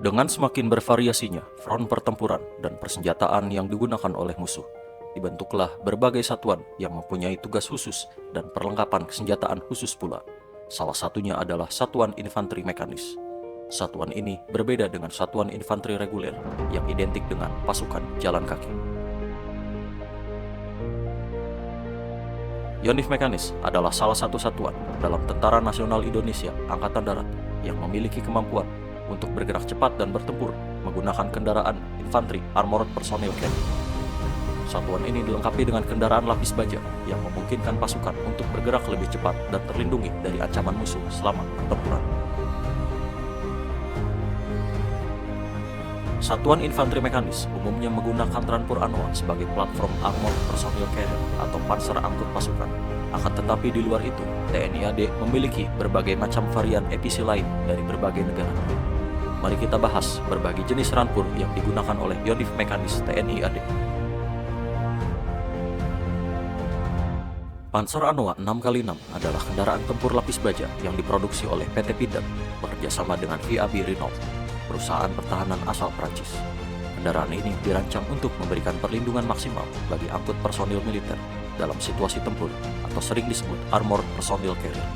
Dengan semakin bervariasinya front pertempuran dan persenjataan yang digunakan oleh musuh, dibentuklah berbagai satuan yang mempunyai tugas khusus dan perlengkapan kesenjataan khusus pula. Salah satunya adalah Satuan Infanteri Mekanis. Satuan ini berbeda dengan satuan infanteri reguler yang identik dengan pasukan jalan kaki. Yonif Mekanis adalah salah satu satuan dalam Tentara Nasional Indonesia Angkatan Darat yang memiliki kemampuan untuk bergerak cepat dan bertempur menggunakan kendaraan infanteri armored personnel carrier. Satuan ini dilengkapi dengan kendaraan lapis baja yang memungkinkan pasukan untuk bergerak lebih cepat dan terlindungi dari ancaman musuh selama pertempuran. Satuan Infanteri Mekanis umumnya menggunakan Transpur Anoa sebagai platform armored personnel carrier atau panser angkut pasukan. Akan tetapi di luar itu, TNI AD memiliki berbagai macam varian EPC lain dari berbagai negara. Mari kita bahas berbagai jenis Transpur yang digunakan oleh Yonif Mekanis TNI AD. Panser Anoa 6x6 adalah kendaraan tempur lapis baja yang diproduksi oleh PT Pindad bekerjasama dengan VAB Renault, perusahaan pertahanan asal Prancis. Kendaraan ini dirancang untuk memberikan perlindungan maksimal bagi angkut personil militer dalam situasi tempur atau sering disebut armored personnel carrier.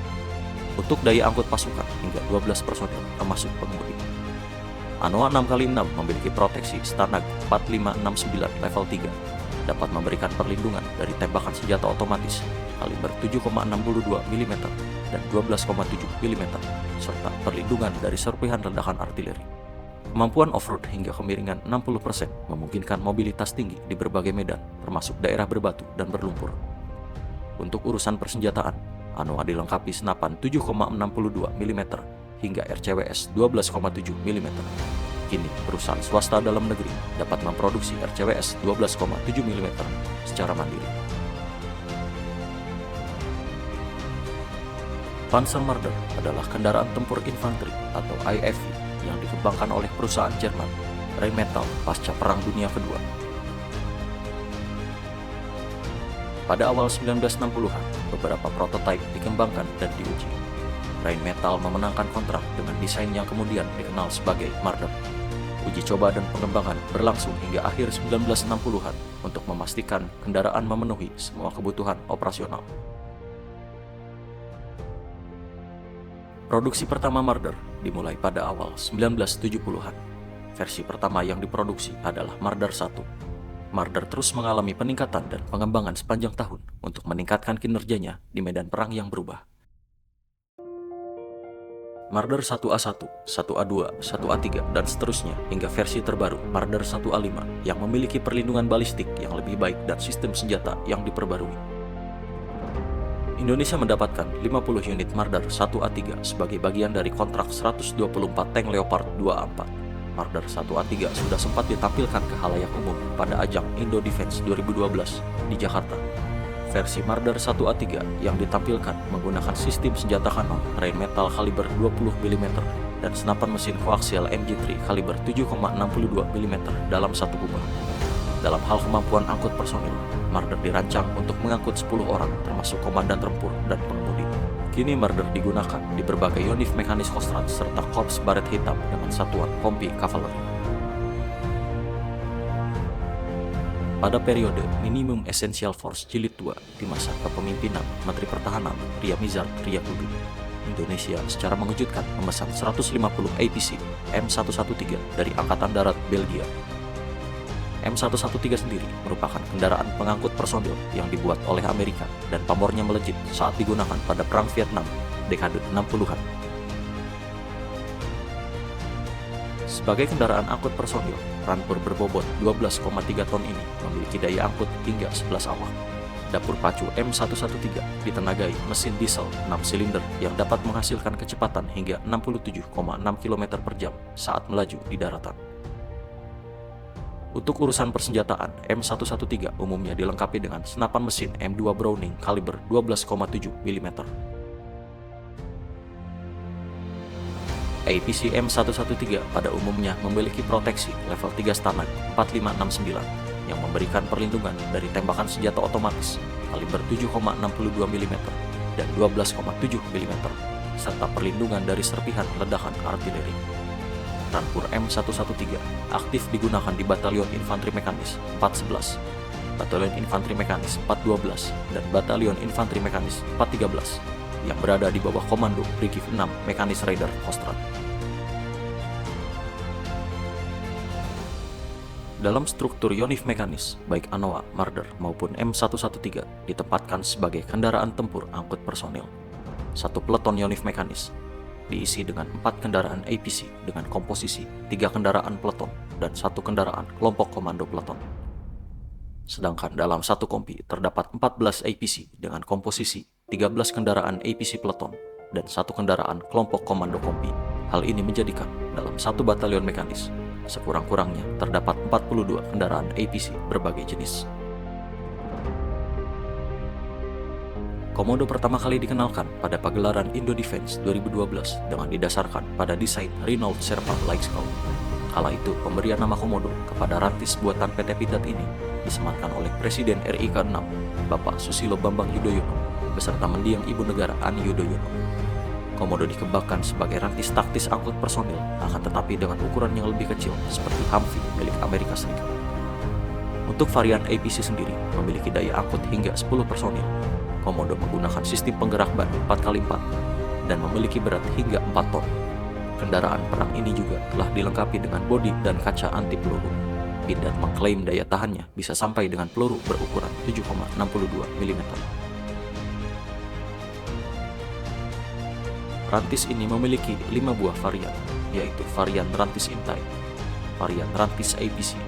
Untuk daya angkut pasukan hingga 12 personil termasuk pengemudi. Anoa 6x6 memiliki proteksi Stanag 4569 level 3, dapat memberikan perlindungan dari tembakan senjata otomatis kaliber 7,62 mm dan 12,7 mm, serta perlindungan dari serpihan ledakan artileri. Kemampuan off-road hingga kemiringan 60% memungkinkan mobilitas tinggi di berbagai medan, termasuk daerah berbatu dan berlumpur. Untuk urusan persenjataan, Anoa dilengkapi senapan 7,62 mm hingga RCWS 12,7 mm. Kini, perusahaan swasta dalam negeri dapat memproduksi RCWS 12,7 mm secara mandiri. Panzermarder adalah kendaraan tempur infanteri atau IFV yang dikembangkan oleh perusahaan Jerman, Rheinmetall pasca Perang Dunia Kedua. Pada awal 1960-an, beberapa prototipe dikembangkan dan diuji. Rheinmetall memenangkan kontrak dengan desain yang kemudian dikenal sebagai Marder. Uji coba dan pengembangan berlangsung hingga akhir 1960-an untuk memastikan kendaraan memenuhi semua kebutuhan operasional. Produksi pertama Marder dimulai pada awal 1970-an. Versi pertama yang diproduksi adalah Marder 1. Marder terus mengalami peningkatan dan pengembangan sepanjang tahun untuk meningkatkan kinerjanya di medan perang yang berubah. Marder 1A1, 1A2, 1A3, dan seterusnya hingga versi terbaru Marder 1A5 yang memiliki perlindungan balistik yang lebih baik dan sistem senjata yang diperbarui. Indonesia mendapatkan 50 unit Marder 1A3 sebagai bagian dari kontrak 124 tank Leopard 2A4. Marder 1A3 sudah sempat ditampilkan ke khalayak umum pada ajang Indo Defense 2012 di Jakarta. Versi Marder 1A3 yang ditampilkan menggunakan sistem senjata kanon Rheinmetall kaliber 20 mm dan senapan mesin koaksial MG3 kaliber 7,62 mm dalam satu kubah. Dalam hal kemampuan angkut personil, Marder dirancang untuk mengangkut 10 orang termasuk komandan tempur dan pengemudi. Kini Marder digunakan di berbagai Yonif Mekanis Kostrad serta Korps Baret Hitam dengan satuan Kompi Kavaleri. Pada periode Minimum Essential Force Jilid 2 di masa kepemimpinan Menteri Pertahanan Riyamizard Riyakudu, Indonesia secara mengejutkan memesan 150 APC M113 dari Angkatan Darat Belgia. M113 sendiri merupakan kendaraan pengangkut personil yang dibuat oleh Amerika dan pamornya melejit saat digunakan pada Perang Vietnam dekade 60-an. Sebagai kendaraan angkut personil, Transpur berbobot 12,3 ton ini memiliki daya angkut hingga 11 awak. Dapur pacu M113 ditenagai mesin diesel 6 silinder yang dapat menghasilkan kecepatan hingga 67,6 km per jam saat melaju di daratan. Untuk urusan persenjataan, M113 umumnya dilengkapi dengan senapan mesin M2 Browning kaliber 12,7 mm. APC M113 pada umumnya memiliki proteksi level 3 Stanag 4569 yang memberikan perlindungan dari tembakan senjata otomatis kaliber 7,62 mm dan 12,7 mm, serta perlindungan dari serpihan ledakan artileri. Rampur M113 aktif digunakan di Batalion Infanteri Mekanis 411, Batalion Infanteri Mekanis 412, dan Batalion Infanteri Mekanis 413 yang berada di bawah komando Brigif 6 Mekanis Raider Kostrad. Dalam struktur Yonif Mekanis, baik Anoa, Marder maupun M113 ditempatkan sebagai kendaraan tempur angkut personil. Satu peleton Yonif Mekanis diisi dengan 4 kendaraan APC dengan komposisi 3 kendaraan peleton dan 1 kendaraan kelompok komando peleton. Sedangkan dalam satu kompi terdapat 14 APC dengan komposisi 13 kendaraan APC peleton dan 1 kendaraan kelompok komando kompi. Hal ini menjadikan dalam satu batalion mekanis sekurang-kurangnya terdapat 42 kendaraan APC berbagai jenis. Komodo pertama kali dikenalkan pada pagelaran Indo Defense 2012 dengan didasarkan pada desain Renault Sherpa Light Scout. Kala itu, pemberian nama Komodo kepada rantis buatan PT Pindad ini disematkan oleh Presiden RI ke-6, Bapak Susilo Bambang Yudhoyono, beserta mendiang Ibu Negara Ani Yudhoyono. Komodo dikembangkan sebagai rantis taktis angkut personil, akan tetapi dengan ukuran yang lebih kecil seperti Humvee milik Amerika Serikat. Untuk varian APC sendiri memiliki daya angkut hingga 10 personil. Komodo menggunakan sistem penggerak ban 4x4 dan memiliki berat hingga 4 ton. Kendaraan perang ini juga telah dilengkapi dengan bodi dan kaca anti peluru. Pindad mengklaim daya tahannya bisa sampai dengan peluru berukuran 7,62 mm. Rantis ini memiliki 5 buah varian, yaitu varian rantis intai, varian rantis APC,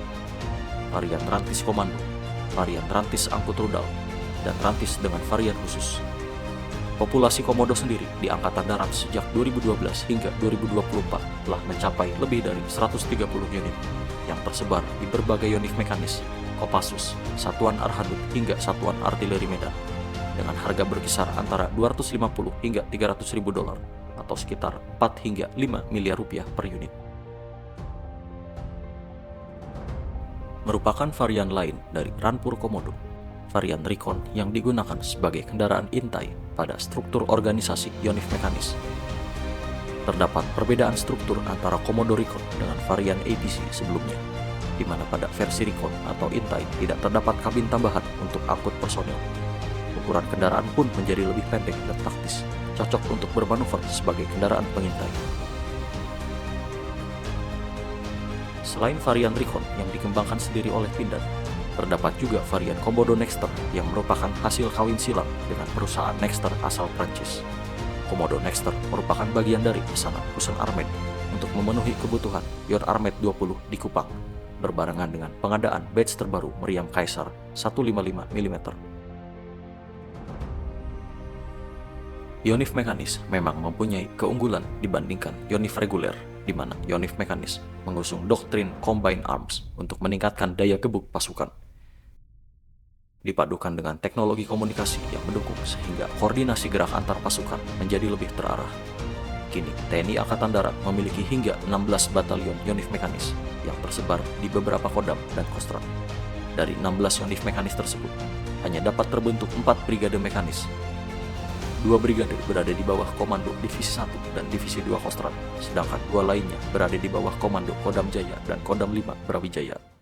varian rantis komando, varian rantis angkut rudal, dan rantis dengan varian khusus. Populasi Komodo sendiri di Angkatan Darat sejak 2012 hingga 2024 telah mencapai lebih dari 130 unit yang tersebar di berbagai unit mekanis, Kopassus, Satuan Arhanud hingga Satuan Artileri Medan dengan harga berkisar antara 250 hingga 300 ribu dolar atau sekitar 4 hingga 5 miliar rupiah per unit. Merupakan varian lain dari Rampur Komodo, varian Recon yang digunakan sebagai kendaraan intai pada struktur organisasi Yonif Mekanis. Terdapat perbedaan struktur antara Komodo Recon dengan varian APC sebelumnya, di mana pada versi Recon atau intai tidak terdapat kabin tambahan untuk angkut personil. Ukuran kendaraan pun menjadi lebih pendek dan taktis, cocok untuk bermanuver sebagai kendaraan pengintai. Selain varian Recon yang dikembangkan sendiri oleh Pindad, terdapat juga varian Komodo Nexter yang merupakan hasil kawin silang dengan perusahaan Nexter asal Prancis. Komodo Nexter merupakan bagian dari pesanan Hussein Armed untuk memenuhi kebutuhan Yor Armed 20 di Kupang, berbarengan dengan pengadaan batch terbaru meriam Kaisar 155 mm. Yonif Mekanis memang mempunyai keunggulan dibandingkan Yonif reguler, di mana Yonif Mekanis mengusung doktrin Combined Arms untuk meningkatkan daya gebuk pasukan. Dipadukan dengan teknologi komunikasi yang mendukung sehingga koordinasi gerak antar pasukan menjadi lebih terarah. Kini, TNI Angkatan Darat memiliki hingga 16 batalion Yonif Mekanis yang tersebar di beberapa kodam dan kostrad. Dari 16 Yonif Mekanis tersebut, hanya dapat terbentuk 4 brigade mekanis. 2 brigade berada di bawah komando Divisi 1 dan Divisi 2 Kostrad, sedangkan 2 lainnya berada di bawah komando Kodam Jaya dan Kodam 5 Brawijaya.